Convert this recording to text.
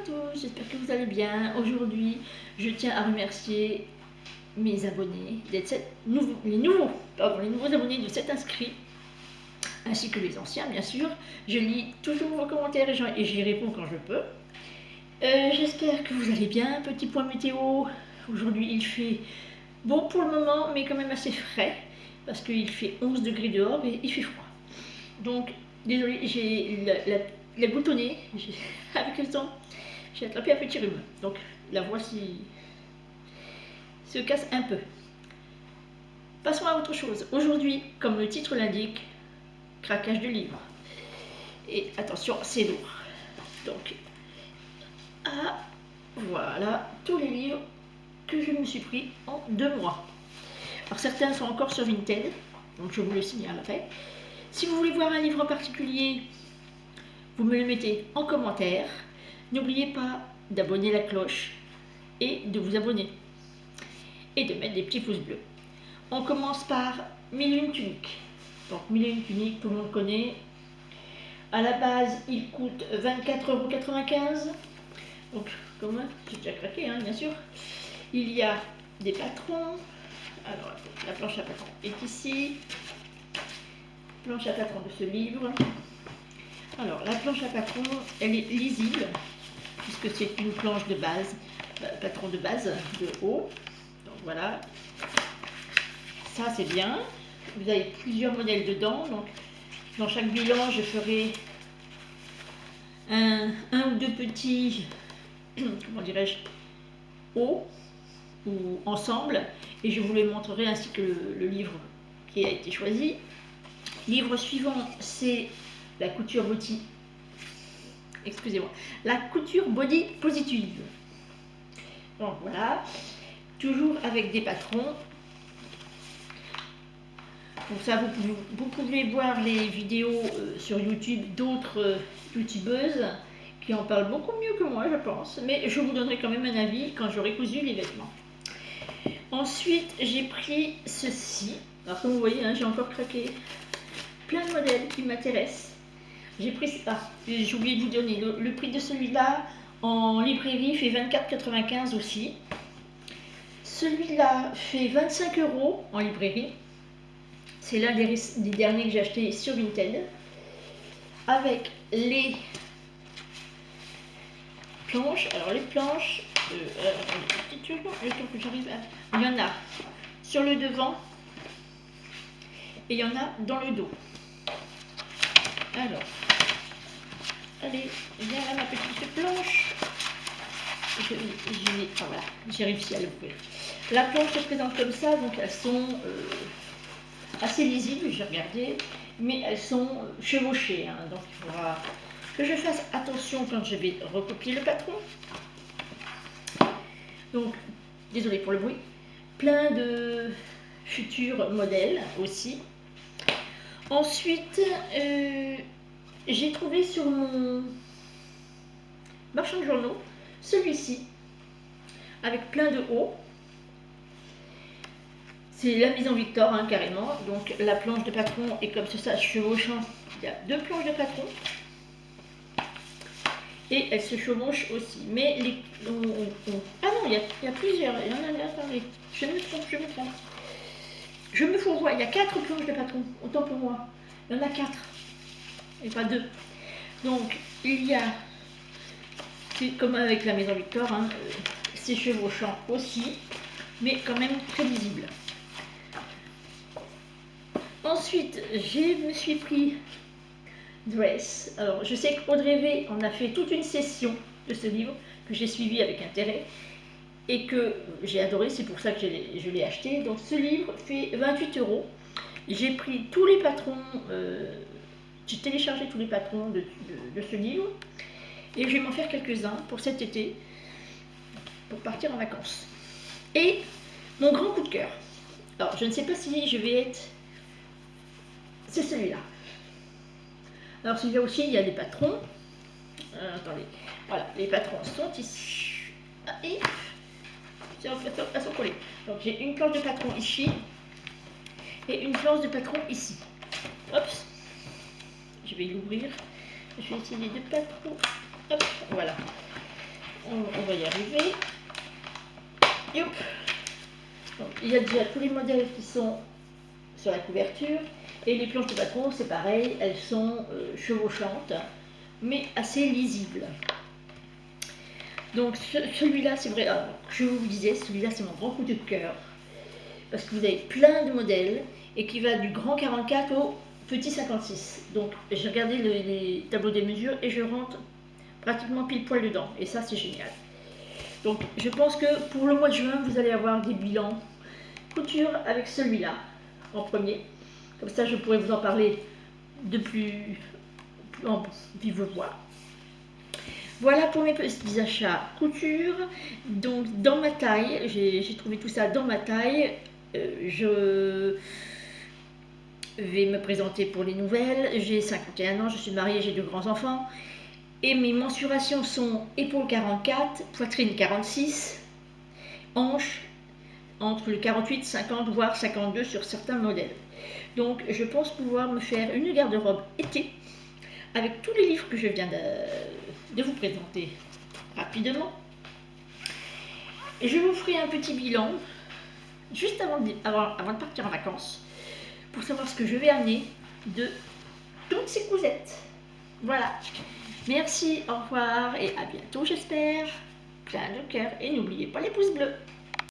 tous, j'espère que vous allez bien. Aujourd'hui, je tiens à remercier mes abonnés, les nouveaux abonnés de s'être inscrits, ainsi que les anciens, bien sûr. Je lis toujours vos commentaires et j'y réponds quand je peux. J'espère que vous allez bien. Petit point météo, aujourd'hui il fait bon pour le moment, mais quand même assez frais, parce qu'il fait 11 degrés dehors et il fait froid. Donc, désolée, j'ai la goutte au nez, avec le temps, j'ai attrapé un petit rhume. Donc, la voix se casse un peu. Passons à autre chose. Aujourd'hui, comme le titre l'indique, craquage de livres. Et attention, c'est lourd. Donc, voilà tous les livres que je me suis pris en 2 mois. Alors, certains sont encore sur Vinted, donc je vous le signale après. Si vous voulez voir un livre en particulier, vous me le mettez en commentaire. N'oubliez pas d'abonner la cloche et de vous abonner. Et de mettre des petits pouces bleus. On commence par 1001 tuniques. Donc 1001 tuniques, tout le monde connaît. À la base, il coûte 24,95 €. Donc, comme j'ai déjà craqué, hein, bien sûr. Il y a des patrons. Alors, la planche à patrons est ici. Planche à patrons de ce livre. Alors, la planche à patrons, elle est lisible, puisque c'est une planche de base, patron de base, de haut. Donc voilà, ça c'est bien. Vous avez plusieurs modèles dedans, donc dans chaque bilan, je ferai un ou deux petits, comment dirais-je, hauts ou ensemble, et je vous les montrerai ainsi que le livre qui a été choisi. Livre suivant, c'est la couture body, la couture body positive. Donc voilà, toujours avec des patrons. Donc ça, vous pouvez voir les vidéos sur YouTube d'autres youtubeuses qui en parlent beaucoup mieux que moi, je pense. Mais je vous donnerai quand même un avis quand j'aurai cousu les vêtements. Ensuite, j'ai pris ceci. Alors comme vous voyez, hein, j'ai encore craqué plein de modèles qui m'intéressent. J'ai pris ça. J'ai oublié de vous donner le prix de celui-là en librairie fait 24,95 € aussi. Celui-là fait 25 € en librairie. C'est l'un des derniers que j'ai acheté sur Vinted. Avec les planches. Alors les planches, il y en a sur le devant et il y en a dans le dos. Alors, allez, viens là ma petite planche. Voilà, j'ai réussi à l'ouvrir. La planche se présente comme ça, donc elles sont assez lisibles, j'ai regardé, mais elles sont chevauchées, hein, donc il faudra que je fasse attention quand je vais recopier le patron. Donc, désolé pour le bruit, plein de futurs modèles aussi. Ensuite, j'ai trouvé sur mon marchand de journaux celui-ci, avec plein de hauts. C'est la Maison Victor, hein, carrément. Donc la planche de patron est comme ça, chevauchant. Il y a 2 planches de patron. Et elle se chevauche aussi. Mais les... Ah non, il y a plusieurs. Il y en a, attendez. Je me trompe. Je me fourvoie. Il y a 4 planches de patron. Autant pour moi. Il y en a 4. Et pas 2. Donc, il y a... C'est comme avec la Maison Victor, hein, c'est chevauchant aussi. Mais quand même très visible. Ensuite, je me suis pris Dress. Alors, je sais qu'Audrey V en a fait toute une session de ce livre que j'ai suivi avec intérêt et que j'ai adoré, c'est pour ça que je l'ai acheté. Donc, ce livre fait 28 €. J'ai pris tous les patrons, j'ai téléchargé tous les patrons de ce livre et je vais m'en faire quelques-uns pour cet été, pour partir en vacances. Et mon grand coup de cœur. Alors, je ne sais pas si je vais être... C'est celui-là. Alors celui-là aussi, il y a des patrons. Attendez, voilà, les patrons sont ici. Et elles sont collées. Donc j'ai une planche de patron ici et une planche de patron ici. Hop, je vais l'ouvrir. Je vais essayer les 2 patrons. Hop, voilà. on va y arriver. Yop. Donc, il y a déjà tous les modèles qui sont sur la couverture. Et les planches de patron, c'est pareil, elles sont chevauchantes, mais assez lisibles. Donc celui-là, c'est vrai, alors, je vous disais, celui-là c'est mon grand coup de cœur. Parce que vous avez plein de modèles et qui va du grand 44 au petit 56. Donc j'ai regardé les tableaux des mesures et je rentre pratiquement pile poil dedans. Et ça c'est génial. Donc je pense que pour le mois de juin, vous allez avoir des bilans couture avec celui-là en premier. Comme ça je pourrais vous en parler de plus en vive voix. Voilà pour mes petits achats couture. Donc dans ma taille, j'ai trouvé tout ça dans ma taille. Je vais me présenter pour les nouvelles. J'ai 51 ans, je suis mariée, j'ai 2 grands-enfants. Et mes mensurations sont épaules 44, poitrine 46, hanches entre le 48, 50, voire 52 sur certains modèles. Donc je pense pouvoir me faire une garde-robe été avec tous les livres que je viens de vous présenter rapidement. Et je vous ferai un petit bilan juste avant de partir en vacances pour savoir ce que je vais amener de toutes ces cousettes. Voilà. Merci, au revoir et à bientôt j'espère. Plein de cœur et n'oubliez pas les pouces bleus.